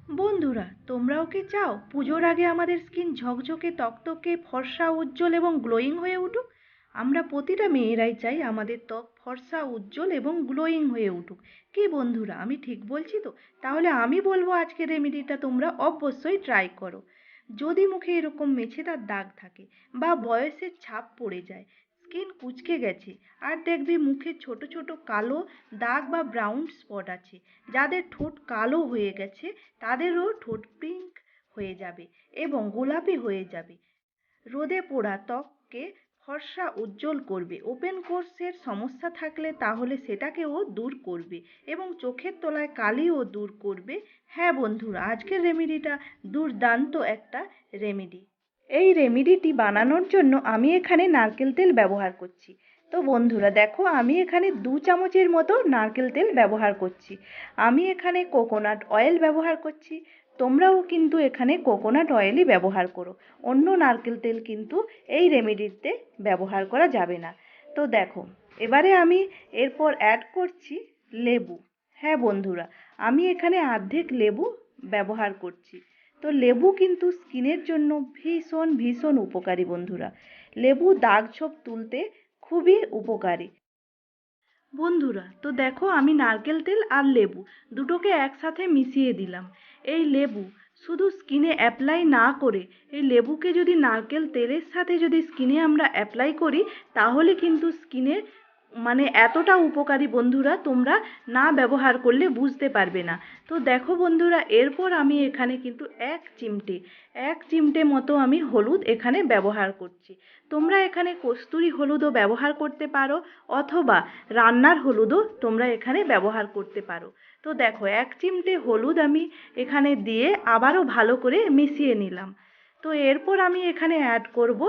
বন্ধুরা, তোমরাও কি চাও পুজোর আগে আমাদের স্কিন ঝকঝকে তকতকে ফর্সা উজ্জ্বল এবং গ্লোয়িং হয়ে উঠুক? আমরা প্রতিটা মেয়েরাই চাই আমাদের ত্বক ফর্সা উজ্জ্বল এবং গ্লোয়িং হয়ে উঠুক। কি বন্ধুরা, আমি ঠিক বলছি তো? তাহলে আমি বলবো আজকের রেমেডিটা তোমরা অবশ্যই ট্রাই করো। যদি মুখে এরকম মেছেদার দাগ থাকে বা বয়সের ছাপ পড়ে যায়, স্কিন কুঁচকে গেছে, আর দেখবি মুখে ছোট ছোট কালো দাগ বা ব্রাউন স্পট আছে, যাদের ঠোঁট কালো হয়ে গেছে তাদেরও ঠোঁট পিঙ্ক হয়ে যাবে এবং গোলাপি হয়ে যাবে। রোদে পোড়া ত্বককে ফর্সা উজ্জ্বল করবে। ওপেন কোর্সের সমস্যা থাকলে তাহলে সেটাকেও দূর করবে এবং চোখের তলায় কালিও দূর করবে। হ্যাঁ বন্ধুরা, আজকের রেমেডিটা দুর্দান্ত একটা রেমেডি। এই রেমেডিটি বানানোর জন্য আমি এখানে নারকেল তেল ব্যবহার করছি। তো বন্ধুরা দেখো, আমি এখানে 2 চামচের মতো নারকেল তেল ব্যবহার করছি। আমি এখানে কোকোনাট অয়েল ব্যবহার করছি। তোমরাও কিন্তু এখানে কোকোনাট অয়েলই ব্যবহার করো। অন্য নারকেল তেল কিন্তু এই রেমেডিতে ব্যবহার করা যাবে না। তো দেখো, এবারে আমি এরপর অ্যাড করছি লেবু। হ্যাঁ বন্ধুরা, আমি এখানে অর্ধেক লেবু ব্যবহার করছি। তো লেবু কিন্তু স্কিনের জন্য ভীষণ ভীষণ উপকারী বন্ধুরা। লেবু দাগ ছোপ তুলতে খুবই উপকারী। বন্ধুরা তো দেখো, আমি নারকেল তেল আর লেবু দুটোকে একসাথে মিশিয়ে দিলাম। এই লেবু শুধু স্কিনে অ্যাপ্লাই না করে, এই লেবুকে যদি নারকেল তেলের সাথে যদি স্কিনে আমরা অ্যাপ্লাই করি, তাহলে কিন্তু স্কিনের এতটা উপকারী বন্ধুরা, তোমরা না ব্যবহার করলে বুঝতে পারবে না। তো দেখো বন্ধুরা, এরপর আমি এখানে কিন্তু এক চিমটে মতো আমি হলুদ এখানে ব্যবহার করছি। তোমরা এখানে কস্তুরি হলুদও ব্যবহার করতে পারো, অথবা রান্নার হলুদও তোমরা এখানে ব্যবহার করতে পারো। তো দেখো, 1 চিমটে হলুদ আমি এখানে দিয়ে আবারও ভালো করে মিশিয়ে নিলাম। তো এরপর আমি এখানে অ্যাড করব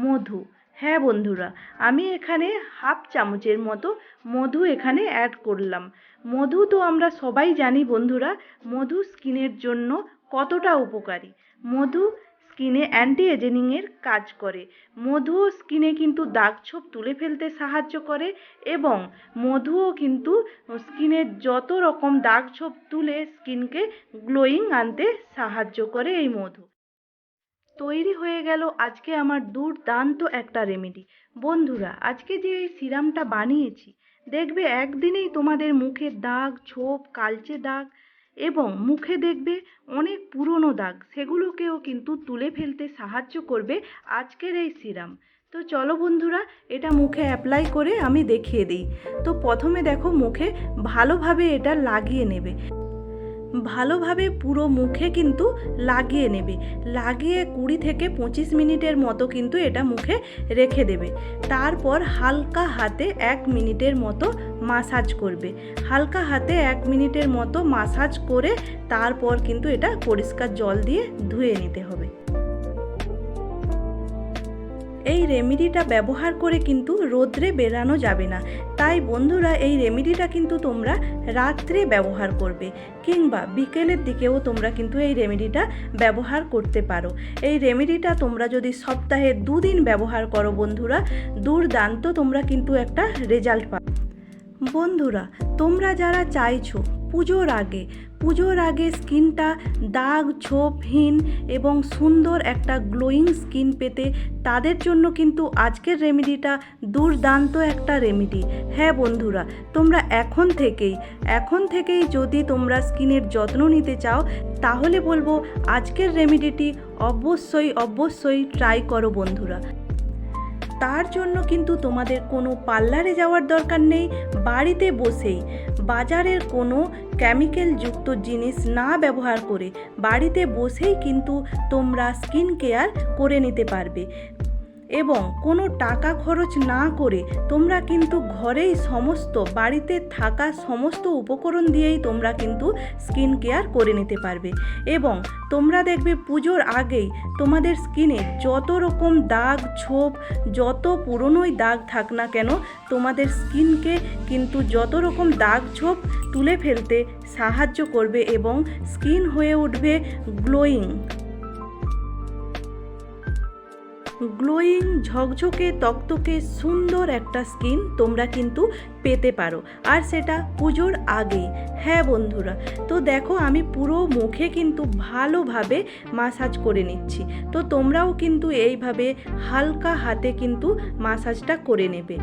মধু। হ্যাঁ বন্ধুরা, আমি এখানে 1/2 চামচের মতো মধু এখানে অ্যাড করলাম। মধু তো আমরা সবাই জানি বন্ধুরা, মধু স্কিনের জন্য কতটা উপকারী। মধু স্কিনে অ্যান্টি এজেনিংয়ের কাজ করে। মধুও স্কিনে কিন্তু দাগ ছোপ তুলে ফেলতে সাহায্য করে এবং মধুও কিন্তু স্কিনের যত রকম দাগ ছোপ তুলে স্কিনকে গ্লোয়িং আনতে সাহায্য করে এই মধু। তৈরি হয়ে গেল আজকে আমার দুর্দান্ত একটা রেমেডি। বন্ধুরা, আজকে যে এই সিরামটা বানিয়েছি, দেখবে একদিনেই তোমাদের মুখের দাগ ছোপ কালচে দাগ এবং মুখে দেখবে অনেক পুরনো দাগ, সেগুলোকেও কিন্তু তুলে ফেলতে সাহায্য করবে আজকের এই সিরাম। তো চলো বন্ধুরা, এটা মুখে অ্যাপ্লাই করে আমি দেখিয়ে দিই। তো প্রথমে দেখো, মুখে ভালোভাবে এটা লাগিয়ে নেবে। ভালোভাবে পুরো মুখে কিন্তু লাগিয়ে নেবে। লাগিয়ে 20 থেকে 25 মিনিটের মতো কিন্তু এটা মুখে রেখে দেবে। তারপর হালকা হাতে 1 মিনিটের মতো মাসাজ করবে। হালকা হাতে 1 মিনিটের মতো মাসাজ করে তারপর কিন্তু এটা পরিষ্কার জল দিয়ে ধুয়ে নিতে হবে। এই রেমেডিটা ব্যবহার করে কিন্তু রোদ্রে বেরানো যাবে না। তাই বন্ধুরা, এই রেমেডিটা কিন্তু তোমরা রাত্রে ব্যবহার করবে, কিংবা বিকেলের দিকেও তোমরা কিন্তু এই রেমেডিটা ব্যবহার করতে পারো। এই রেমেডিটা তোমরা যদি সপ্তাহে 2 দিন ব্যবহার করো বন্ধুরা, দুর্দান্ত তোমরা কিন্তু একটা রেজাল্ট পাবে। বন্ধুরা, তোমরা যারা চাইছো পুজোর আগে স্কিনটা দাগ ছোপহীন এবং সুন্দর একটা গ্লোয়িং স্কিন পেতে, তাদের জন্য কিন্তু আজকের রেমেডিটা দুর্দান্ত একটা রেমেডি। হ্যাঁ বন্ধুরা, তোমরা এখন থেকেই যদি তোমরা স্কিনের যত্ন নিতে চাও, তাহলে বলবো আজকের রেমেডিটি অবশ্যই ট্রাই করো বন্ধুরা। তার জন্য কিন্তু তোমাদের কোনো পার্লারে যাওয়ার দরকার নেই। বাড়িতে বসেই বাজারের কোনো কেমিক্যালযুক্ত জিনিস না ব্যবহার করে বাড়িতে বসেই কিন্তু তোমরা স্কিন কেয়ার করে নিতে পারবে এবং কোনো টাকা খরচ না করে তোমরা কিন্তু ঘরেই বাড়িতে থাকা সমস্ত উপকরণ দিয়েই তোমরা কিন্তু স্কিন কেয়ার করে নিতে পারবে। এবং তোমরা দেখবে পুজোর আগেই তোমাদের স্কিনে যত রকম দাগ ছোপ, যত পুরনোই দাগ থাক না কেন, তোমাদের স্কিনকে কিন্তু যত রকম দাগ ছোপ তুলে ফেলতে সাহায্য করবে এবং স্কিন হয়ে উঠবে গ্লোয়িং। গ্লোয়িং ঝকঝকে তকতকে সুন্দর একটা স্কিন তোমরা কিন্তু পেতে পারো, আর সেটা পুজোর আগেই। হ্যাঁ বন্ধুরা, তো দেখো আমি পুরো মুখে কিন্তু ভালোভাবে মাসাজ করে নিচ্ছি। তো তোমরাও কিন্তু এইভাবে হালকা হাতে কিন্তু মাসাজটা করে নেবে।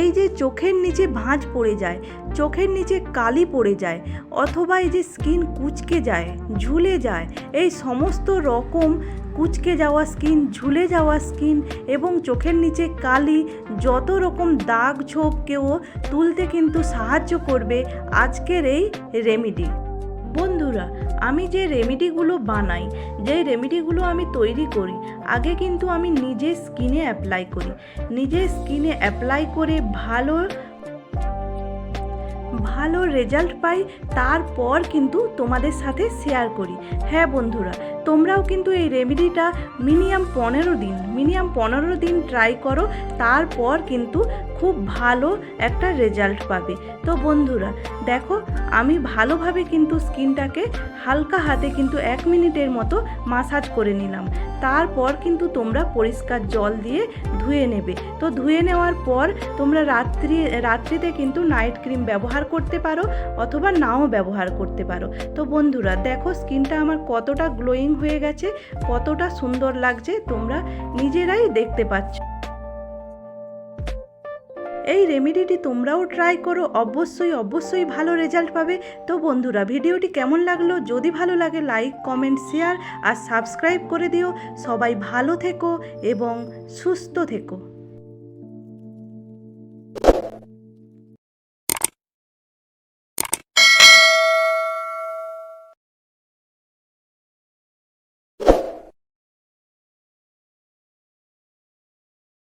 এই যে চোখের নিচে ভাঁজ পড়ে যায়, চোখের নিচে কালি পড়ে যায়, অথবা এই যে স্কিন কুঁচকে যায়, ঝুলে যায়, এই সমস্ত রকম কুঁচকে যাওয়া স্কিন, ঝুলে যাওয়া স্কিন এবং চোখের নিচে কালি, যত রকম দাগ ছোপকেও তুলতে কিন্তু সাহায্য করবে আজকের এই রেমেডি। বন্ধুরা, আমি যে রেমেডিগুলো বানাই, যে রেমেডিগুলো আমি তৈরি করি, আগে কিন্তু আমি নিজে স্কিনে অ্যাপ্লাই করি। নিজে স্কিনে অ্যাপ্লাই করে ভালো রেজাল্ট পাই, তারপর কিন্তু তোমাদের সাথে শেয়ার করি। হ্যাঁ বন্ধুরা, তোমরাও কিন্তু এই রেমেডিটা মিনিমাম 15 দিন ট্রাই করো, তারপর কিন্তু খুব ভালো একটা রেজাল্ট পাবে। তো বন্ধুরা দেখো, আমি ভালোভাবে কিন্তু স্কিনটাকে হালকা হাতে কিন্তু 1 মিনিটের মতো মাসাজ করে নিলাম। তারপর কিন্তু তোমরা পরিষ্কার জল দিয়ে ধুয়ে নেবে। তো ধুয়ে নেওয়ার পর তোমরা রাত্রিতে কিন্তু নাইট ক্রিম ব্যবহার করতে পারো, অথবা নাও ব্যবহার করতে পারো। তো বন্ধুরা দেখো, স্কিনটা আমার কতটা গ্লোয়িং হয়ে গেছে, কতটা সুন্দর লাগছে, তোমরা নিজেরাই দেখতে পাচ্ছ। এই রেমেডিটি তোমরাও ট্রাই করো, অবশ্যই ভালো রেজাল্ট পাবে। তো বন্ধুরা, ভিডিওটি কেমন লাগলো? যদি ভালো লাগে লাইক, কমেন্ট, শেয়ার আর সাবস্ক্রাইব করে দিও। সবাই ভালো থেকো এবং সুস্থ থেকো।